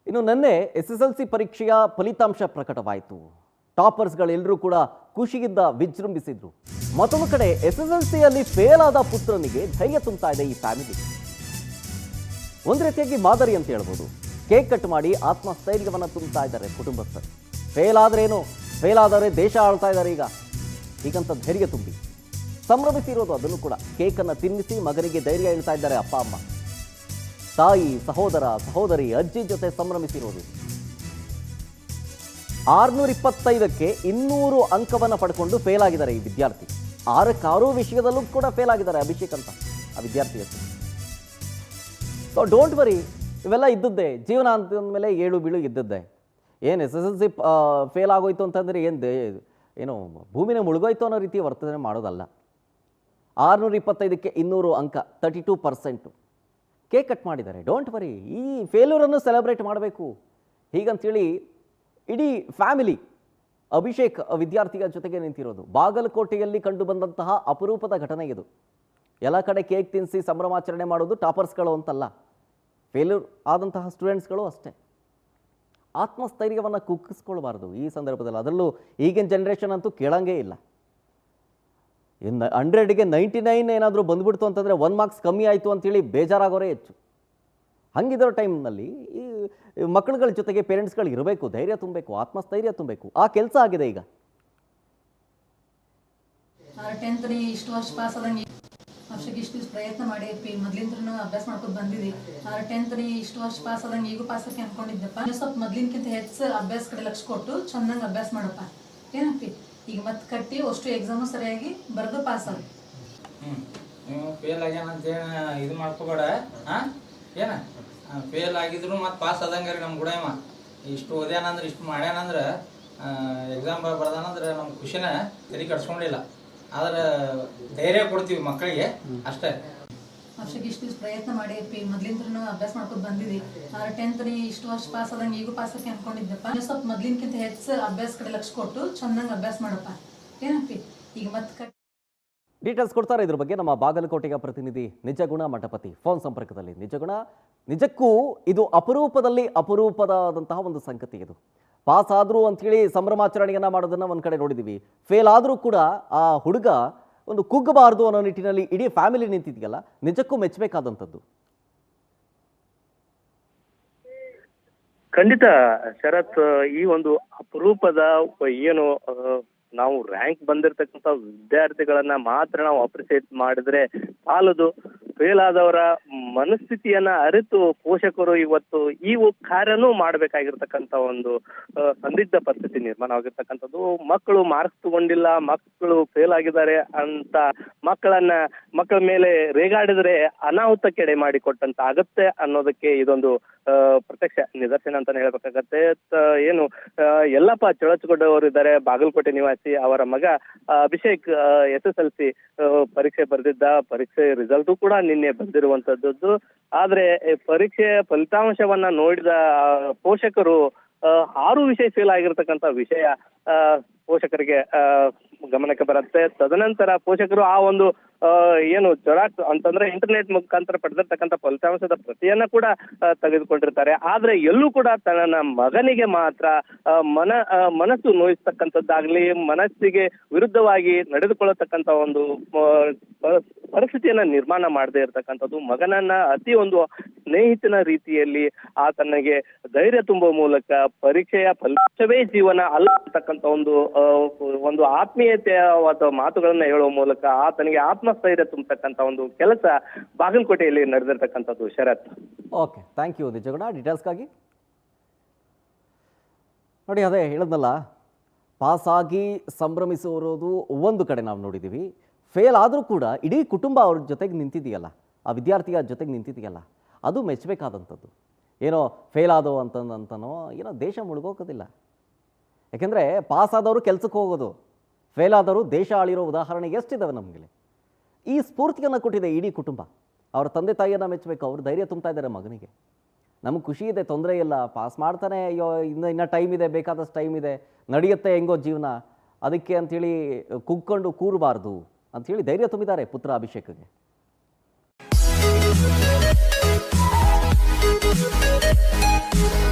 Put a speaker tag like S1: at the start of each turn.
S1: ಇನ್ನು ನಿನ್ನೆ SSLC ಪರೀಕ್ಷೆಯ ಫಲಿತಾಂಶ ಪ್ರಕಟವಾಯಿತು. ಟಾಪರ್ಸ್ಗಳೆಲ್ಲರೂ ಕೂಡ ಖುಷಿಯಿಂದ ವಿಜೃಂಭಿಸಿದ್ರು. ಮತ್ತೊಂದು ಕಡೆ SSLCಯಲ್ಲಿ ಫೇಲ್ ಆದ ಪುತ್ರನಿಗೆ ಧೈರ್ಯ ತುಂಬ್ತಾ ಇದೆ ಈ ಫ್ಯಾಮಿಲಿ. ಒಂದು ರೀತಿಯಾಗಿ ಮಾದರಿ ಅಂತ ಹೇಳ್ಬೋದು. ಕೇಕ್ ಕಟ್ ಮಾಡಿ ಆತ್ಮಸ್ಥೈರ್ಯವನ್ನು ತುಂಬ್ತಾ ಇದ್ದಾರೆ ಕುಟುಂಬಸ್ಥರು. ಫೇಲ್ ಆದ್ರೇನು, ಫೇಲ್ ಆದರೆ ದೇಶ ಆಳ್ತಾ ಇದ್ದಾರೆ ಹೀಗಂತ ಧೈರ್ಯ ತುಂಬಿ ಸಂಭ್ರಮಿಸಿರೋದು. ಅದನ್ನು ಕೂಡ ಕೇಕನ್ನು ತಿನ್ನಿಸಿ ಮಗನಿಗೆ ಧೈರ್ಯ ಹೇಳ್ತಾ ಇದ್ದಾರೆ ಅಪ್ಪ ಅಮ್ಮ. ತಾಯಿ, ಸಹೋದರ, ಸಹೋದರಿ, ಅಜ್ಜಿ ಜೊತೆ ಸಂಭ್ರಮಿಸಿರೋದು. 625ಕ್ಕೆ 200 ಅಂಕವನ್ನು ಪಡ್ಕೊಂಡು ಫೇಲ್ ಆಗಿದ್ದಾರೆ ಈ ವಿದ್ಯಾರ್ಥಿ. 6 ವಿಷಯದಲ್ಲೂ ಕೂಡ ಫೇಲ್ ಆಗಿದ್ದಾರೆ ಅಭಿಷೇಕ್ ಅಂತ ಆ ವಿದ್ಯಾರ್ಥಿ ಹೆಸರು. ಸೊ ಡೋಂಟ್ ವರಿ, ಇವೆಲ್ಲ ಇದ್ದದ್ದೇ ಜೀವನ ಅಂತಂದಮೇಲೆ ಏಳು ಬೀಳು ಇದ್ದದ್ದೇ. ಏನು SSLC ಫೇಲ್ ಆಗೋಯ್ತು ಅಂತಂದರೆ ಏನು ಭೂಮಿನೇ ಮುಳುಗೋಯ್ತು ಅನ್ನೋ ರೀತಿ ವರ್ತನೆ ಮಾಡೋದಲ್ಲ. 625ಕ್ಕೆ 200 ಅಂಕ, 32%. ಕೇಕ್ ಕಟ್ ಮಾಡಿದ್ದಾರೆ. ಡೋಂಟ್ ವರಿ, ಈ ಫೇಲ್ಯೂರನ್ನು ಸೆಲೆಬ್ರೇಟ್ ಮಾಡಬೇಕು ಹೀಗಂತೇಳಿ ಇಡೀ ಫ್ಯಾಮಿಲಿ ಅಭಿಷೇಕ್ ವಿದ್ಯಾರ್ಥಿಯ ಜೊತೆಗೆ ನಿಂತಿರೋದು. ಬಾಗಲಕೋಟೆಯಲ್ಲಿ ಕಂಡು ಬಂದಂತಹ ಅಪರೂಪದ ಘಟನೆ ಇದು. ಎಲ್ಲ ಕಡೆ ಕೇಕ್ ತಿನ್ನಿಸಿ ಸಂಭ್ರಮಾಚರಣೆ ಮಾಡೋದು ಟಾಪರ್ಸ್ಗಳು ಅಂತಲ್ಲ, ಫೇಲ್ಯೂರ್ ಆದಂತಹ ಸ್ಟೂಡೆಂಟ್ಸ್ಗಳು ಅಷ್ಟೇ. ಆತ್ಮಸ್ಥೈರ್ಯವನ್ನು ಕುಗ್ಗಿಸ್ಕೊಳ್ಬಾರ್ದು ಈ ಸಂದರ್ಭದಲ್ಲಿ. ಅದರಲ್ಲೂ ಈಗಿನ ಜನ್ರೇಷನ್ ಅಂತೂ ಕೇಳಂಗೇ ಇಲ್ಲ. 100ಗೆ 99 ಏನಾದರೂ ಬಂದ್ಬಿಡ್ತು ಅಂತಂದರೆ 1 ಮಾರ್ಕ್ಸ್ ಕಮ್ಮಿ ಆಯಿತು ಅಂತೇಳಿ ಬೇಜಾರಾಗೋರೇ ಹೆಚ್ಚು. ಹಂಗಿರೋ ಟೈಮ್ನಲ್ಲಿ ಈ ಮಕ್ಕಳುಗಳ ಜೊತೆಗೆ ಪೇರೆಂಟ್ಸ್ಗಳು ಇರಬೇಕು, ಧೈರ್ಯ ತುಂಬಬೇಕು, ಆತ್ಮಸ್ಥೈರ್ಯ ತುಂಬಬೇಕು. ಆ ಕೆಲಸ ಆಗಿದೆ ಈಗ.
S2: 10th ಇಷ್ಟು ವರ್ಷ ಪಾಸ್ ಆದಂಗೆ ವರ್ಷಕ್ಕೆ ಇಷ್ಟು ಪ್ರಯತ್ನ ಮಾಡಿ ಮೊದ್ಲಿಂದ ಅಭ್ಯಾಸ ಮಾಡ್ಕೊಂಡು ಬಂದಿದ್ವಿ. 10th ಇಷ್ಟು ವರ್ಷ ಪಾಸ್ ಆದಂಗೆ ಈಗೂ ಪಾಸ್ ಆಗಿ ಅನ್ಕೊಂಡಿದ್ದಪ್ಪ. ಸ್ವಲ್ಪ ಮೊದ್ಲಿನಕ್ಕಿಂತ ಹೆಚ್ಚು ಅಭ್ಯಾಸ ಕಡೆ ಲಕ್ಷ ಕೊಟ್ಟು ಚೆನ್ನಾಗಿ ಅಭ್ಯಾಸ ಮಾಡಪ್ಪ. ಏನಪ್ಪಿ ಈಗ ಮತ್ತೆ ಕಟ್ಟಿ ಅಷ್ಟು ಎಕ್ಸಾಮು ಸರಿಯಾಗಿ ಬರೆದು ಪಾಸ್ ಆಗಿ
S3: ಫೇಲ್ ಆಗ್ಯಾನಂತ ಇದು ಮಾಡ್ಕೋಬೇಡ. ಏನ ಫೇಲ್ ಆಗಿದ್ರು ಮತ್ತೆ ಪಾಸ್ ಆದಂಗೆ ರೀ. ನಮ್ಮ ಗುಡಮ್ಮ ಇಷ್ಟು ಓದ್ಯಾನಂದ್ರೆ ಇಷ್ಟು ಮಾಡ್ಯಾನಂದ್ರೆ ಎಕ್ಸಾಮ್ ಬರ್ದಾನಂದ್ರೆ ನಮ್ಮ ಖುಷಿನ ತೆರಿ ಕಟ್ಸ್ಕೊಂಡಿಲ್ಲ. ಆದ್ರೆ ಧೈರ್ಯ ಕೊಡ್ತೀವಿ ಮಕ್ಕಳಿಗೆ ಅಷ್ಟೇ.
S2: ವರ್ಷಕ್ಕೆ ಇಷ್ಟು ಪ್ರಯತ್ನ ಮಾಡಿ ಮೊದ್ಲಿಂದ ಅಭ್ಯಾಸ ಮಾಡ್ಕೊಂಡು ಬಂದಿದ್ವಿ. 10th ಇಷ್ಟು ವರ್ಷ ಪಾಸ್ ಆದಂಗೆ ಈಗೂ ಪಾಸ್ ಆಗಿ ಅನ್ಕೊಂಡಿದ್ದಪ್ಪ. ಸ್ವಲ್ಪ ಮೊದ್ಲಿನಕ್ಕಿಂತ ಹೆಚ್ಚು ಅಭ್ಯಾಸ ಕಡೆ ಲಕ್ಷ ಕೊಟ್ಟು ಚೆನ್ನಾಗಿ ಅಭ್ಯಾಸ ಮಾಡಪ್ಪ. ಏನಪ್ಪಿ ಈಗ ಮತ್ತೆ
S1: ಡೀಟೇಲ್ಸ್ ಕೊಡ್ತಾರೆ ಇದ್ರ ಬಗ್ಗೆ ನಮ್ಮ ಬಾಗಲಕೋಟೆಯ ಪ್ರತಿನಿಧಿ ನಿಜಗುಣ ಮಠಪತಿ ಫೋನ್ ಸಂಪರ್ಕದಲ್ಲಿ. ನಿಜಗುಣ, ನಿಜಕ್ಕೂ ಇದು ಅಪರೂಪದಲ್ಲಿ ಅಪರೂಪದಾದಂತಹ ಒಂದು ಸಂಗತಿ. ಇದು ಪಾಸ್ ಆದರೂ ಅಂಥೇಳಿ ಸಂಭ್ರಮಾಚರಣೆಯನ್ನು ಮಾಡೋದನ್ನು ಒಂದು ಕಡೆ ನೋಡಿದ್ದೀವಿ. ಫೇಲ್ ಆದರೂ ಕೂಡ ಆ ಹುಡುಗ ಒಂದು ಕುಗ್ಗಬಾರ್ದು ಅನ್ನೋ ನಿಟ್ಟಿನಲ್ಲಿ ಇಡೀ ಫ್ಯಾಮಿಲಿ ನಿಂತಿದೆಯಲ್ಲ, ನಿಜಕ್ಕೂ ಮೆಚ್ಚಬೇಕಾದಂಥದ್ದು.
S4: ಖಂಡಿತ ಶರತ್, ಈ ಒಂದು ಅಪರೂಪದ ಏನು ನಾವು ರ್ಯಾಂಕ್ ಬಂದಿರತಕ್ಕಂಥ ವಿದ್ಯಾರ್ಥಿಗಳನ್ನ ಮಾತ್ರ ನಾವು ಅಪ್ರಿಸಿಯೇಟ್ ಮಾಡಿದ್ರೆ ಸಾಲದು. ಫೇಲ್ ಆದವರ ಮನಸ್ಥಿತಿಯನ್ನ ಅರಿತು ಪೋಷಕರು ಇವತ್ತು ಈ ಕಾರ್ಯನೂ ಮಾಡಬೇಕಾಗಿರ್ತಕ್ಕಂಥ ಒಂದು ಸಂದಿಗ್ಧ ಪರಿಸ್ಥಿತಿ ನಿರ್ಮಾಣ ಆಗಿರ್ತಕ್ಕಂಥದ್ದು. ಮಕ್ಕಳು ಮಾರ್ಕ್ಸ್ ತಗೊಂಡಿಲ್ಲ, ಮಕ್ಕಳು ಫೇಲ್ ಆಗಿದ್ದಾರೆ ಅಂತ ಮಕ್ಕಳ ಮೇಲೆ ರೇಗಾಡಿದ್ರೆ ಅನಾಹುತಕ್ಕೆಡೆ ಮಾಡಿಕೊಟ್ಟಂತ ಆಗತ್ತೆ ಅನ್ನೋದಕ್ಕೆ ಇದೊಂದು ಪ್ರತ್ಯಕ್ಷ ನಿದರ್ಶನ ಅಂತಾನೆ ಹೇಳ್ಬೇಕಾಗತ್ತೆ. ಏನು ಯಲ್ಲಪ್ಪ ಚೊಳಚಗೊಂಡವರು ಇದ್ದಾರೆ, ಬಾಗಲಕೋಟೆ ನಿವಾಸಿ. ಅವರ ಮಗ ಅಭಿಷೇಕ್ SSLC ಪರೀಕ್ಷೆ ಬರೆದಿದ್ದ. ಪರೀಕ್ಷೆ ರಿಸಲ್ಟು ಕೂಡ ನಿನ್ನೆ ಬಂದಿರುವಂತದ್ದು. ಆದ್ರೆ ಪರೀಕ್ಷೆ ಫಲಿತಾಂಶವನ್ನ ನೋಡಿದ ಪೋಷಕರು 6 ವಿಷಯ ಫೇಲ್ ಆಗಿರ್ತಕ್ಕಂಥ ವಿಷಯ ಪೋಷಕರಿಗೆ ಗಮನಕ್ಕೆ ಬರುತ್ತೆ. ತದನಂತರ ಪೋಷಕರು ಆ ಒಂದು ಏನು ಜೆರಾಕ್ಸ್ ಅಂತಂದ್ರೆ ಇಂಟರ್ನೆಟ್ ಮುಖಾಂತರ ಪಡೆದಿರ್ತಕ್ಕಂಥ ಫಲಿತಾಂಶದ ಪ್ರತಿಯನ್ನ ಕೂಡ ತೆಗೆದುಕೊಂಡಿರ್ತಾರೆ. ಆದ್ರೆ ಎಲ್ಲೂ ಕೂಡ ತನ್ನ ಮಗನಿಗೆ ಮಾತ್ರ ಮನಸ್ಸು ನೋಯಿಸ್ತಕ್ಕಂಥದ್ದಾಗ್ಲಿ, ಮನಸ್ಸಿಗೆ ವಿರುದ್ಧವಾಗಿ ನಡೆದುಕೊಳ್ಳತಕ್ಕಂಥ ಒಂದು ಪರಿಸ್ಥಿತಿಯನ್ನ ನಿರ್ಮಾಣ ಮಾಡದೇ ಇರತಕ್ಕಂಥದ್ದು. ಮಗನನ್ನ ಅತಿ ಒಂದು ಸ್ನೇಹಿತನ ರೀತಿಯಲ್ಲಿ ಆತನಿಗೆ ಧೈರ್ಯ ತುಂಬುವ ಮೂಲಕ ಪರೀಕ್ಷೆಯ ಫಲಿತಾಂಶವೇ ಜೀವನ ಅಲ್ಲ ಅಂತಕ್ಕಂಥ ಒಂದು ಆತ್ಮೀಯತೆಯಾದ ಮಾತುಗಳನ್ನ ಹೇಳುವ ಮೂಲಕ ಆತನಿಗೆ ಆತ್ಮಸ್ಥೈರ್ಯ ತುಂಬತಕ್ಕಂಥ ಒಂದು ಕೆಲಸ ಬಾಗಲಕೋಟೆಯಲ್ಲಿ ನಡೆದಿರ್ತಕ್ಕಂಥದ್ದು. ಶರತ್,
S1: ಓಕೆ, ಥ್ಯಾಂಕ್ ಯು ನಿಜಗುಣ ಡೀಟೇಲ್ಸ್ಗಾಗಿ. ನೋಡಿ, ಅದೇ ಹೇಳಿದ್ನಲ್ಲ, ಪಾಸ್ ಆಗಿ ಸಂಭ್ರಮಿಸಿರೋದು ಒಂದು ಕಡೆ ನಾವು ನೋಡಿದ್ದೀವಿ. ಫೇಲ್ ಆದರೂ ಕೂಡ ಇಡೀ ಕುಟುಂಬ ಅವ್ರ ಜೊತೆಗೆ ನಿಂತಿದೆಯಲ್ಲ, ಆ ವಿದ್ಯಾರ್ಥಿಯ ಜೊತೆಗೆ ನಿಂತಿದೆಯಲ್ಲ, ಅದು ಮೆಚ್ಚಬೇಕಾದಂಥದ್ದು. ಏನೋ ಫೇಲ್ ಆದೋ ಅಂತನೋ ಏನೋ ದೇಶ ಮುಳುಗೋಗೋದಿಲ್ಲ. ಯಾಕೆಂದರೆ ಪಾಸ್ ಆದವರು ಕೆಲಸಕ್ಕೆ ಹೋಗೋದು, ಫೇಲ್ ಆದವರು ದೇಶ ಆಳಿರೋ ಉದಾಹರಣೆ ಎಷ್ಟಿದ್ದಾವೆ ನಮಗೆ. ಈ ಸ್ಫೂರ್ತಿಯನ್ನು ಕೊಟ್ಟಿದೆ ಇಡೀ ಕುಟುಂಬ. ಅವರ ತಂದೆ ತಾಯಿಯನ್ನು ಮೆಚ್ಚಬೇಕು, ಅವರು ಧೈರ್ಯ ತುಂಬ್ತಾ ಇದ್ದಾರೆ ಮಗನಿಗೆ. ನಮಗೆ ಖುಷಿ ಇದೆ, ತೊಂದರೆ ಇಲ್ಲ, ಪಾಸ್ ಮಾಡ್ತಾನೆ, ಅಯ್ಯೋ ಇನ್ನೂ ಟೈಮ್ ಇದೆ, ಬೇಕಾದಷ್ಟು ಟೈಮ್ ಇದೆ, ನಡೆಯುತ್ತೆ ಹೆಂಗೋ ಜೀವನ, ಅದಕ್ಕೆ ಅಂಥೇಳಿ ಕುಗ್ಕೊಂಡು ಕೂರಬಾರ್ದು ಅಂಥೇಳಿ ಧೈರ್ಯ ತುಂಬಿದ್ದಾರೆ ಪುತ್ರ ಅಭಿಷೇಕ್ಗೆ.
S5: Thank you.